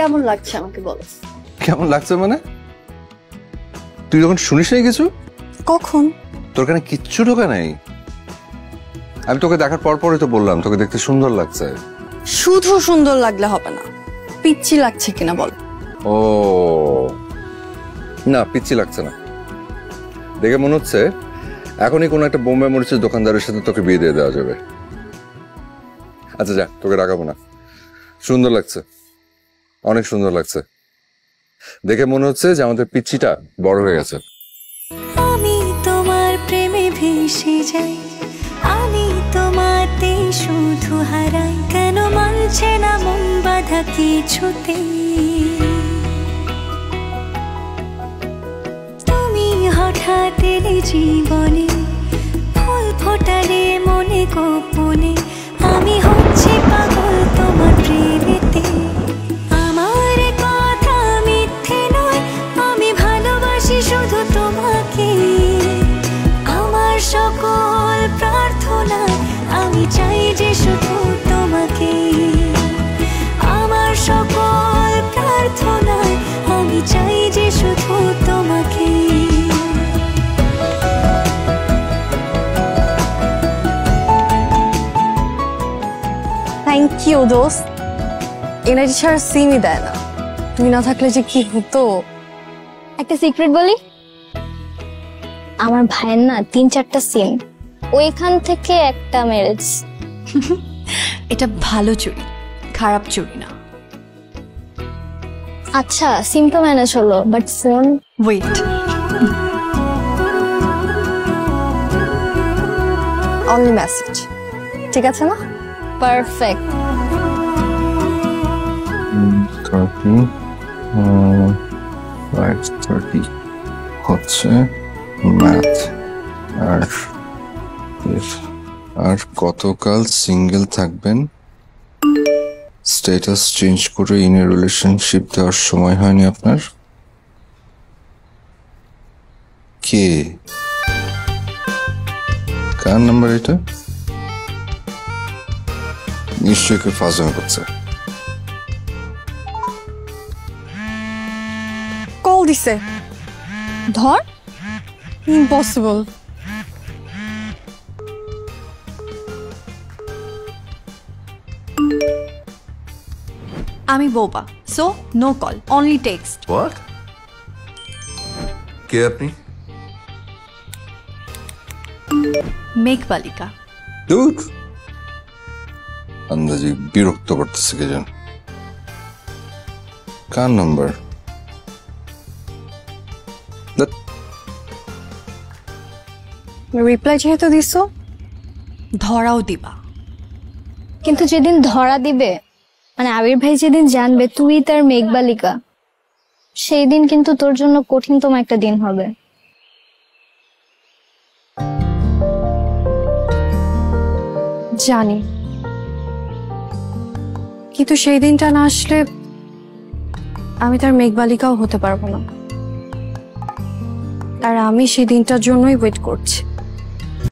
কেমন লাগছে আমাকে বলো। কেমন লাগছে মানে? তুই যখন শুনিস নাই কিছু? কখন? তোর কানে কিচ্ছু ঢোকে নাই? আমি তোকে দেখার পর পরই তো বললাম তোকে দেখতে সুন্দর লাগছে। শুধু সুন্দর লাগলে হবে না, পিচ্ছি লাগছে কিনা বল। ও না, পিচ্ছি লাগছে না। দেখে মনে হচ্ছে এখনই কোনো একটা বোম্বে মরিচের দোকানদারের সাথে তোকে বিয়ে দিয়ে দেওয়া যাবে। আচ্ছা যা, তোকে রাখাবো না। সুন্দর লাগছে, অনেক সুন্দর লাগছে। দেখে মনে হচ্ছে যে আমাদের পিচ্চিটা বড় হয়ে গেছে। আমি তোমার প্রেমে ভেসে যাই, আমি তোমাতে শুধু হারাই, কেন মানছে না মন বাধা কিছুতে। তুমি হঠাৎ এলে জীবনে, ফুল ফোটালে মনে গোপনে, আমি হচ্ছি পাগল তোমার প্রেমেতে। আমার কথা মিথ্যে নয়, আমি ভালোবাসি শুধু তোমাকে। আমার সকল প্রার্থনা, আমি চাই যে শুধু তোমাকে। আমার সকল প্রার্থনা, আমি চাই যে শুধু তোমাকে। থ্যাংক ইউ দোস্ত। এনার্জি ছাড়া সিমই দেয় না, তুই না থাকলে যে কি হতো। একটা সিক্রেট বলি, আমার ভাইয়ের না 3-4টা সিম, ওইখান থেকে একটা ম্যারেজ। এটা ভালো চুরি, খারাপ চুরি না। আচ্ছা সিম তো ম্যানেজ হলো, but phone. Wait, only message, ঠিক আছে না? পারফেক্ট। 5:30 হচ্ছে ম্যাথ। আর কতকাল সিঙ্গেল থাকবেন? স্ট্যাটাস চেঞ্জ করে ইন এ রিলেশনশিপ দেওয়ার সময় হয়নি আপনার? কে, কার নাম্বার এটা? নিশ্চয়ই কেউ ফাজলামি করছে। কল দিছে, ধর। ইম্পসিবল। আমি বোবা, so no call, only text. What? কে আপনি? মেঘবালিকা। দূর, আন্দাজি বিরক্ত করতেছে কে যেন। কার নাম্বার? রিপ্লাই যেহেতু দিছো, ধরাও দিবা। কিন্তু যেদিন ধরা দিবে, মানে আবির ভাই যেদিন জানবে তুই তার মেঘবালিকা, সেই দিন কিন্তু তোর জন্য কঠিনতম একটা দিন হবে। জানি, কিন্তু সেই দিনটা না আসলে আমি তার মেঘবালিকাও হতে পারবো না। আর আমি সেই দিনটার জন্যই ওয়েট করছি।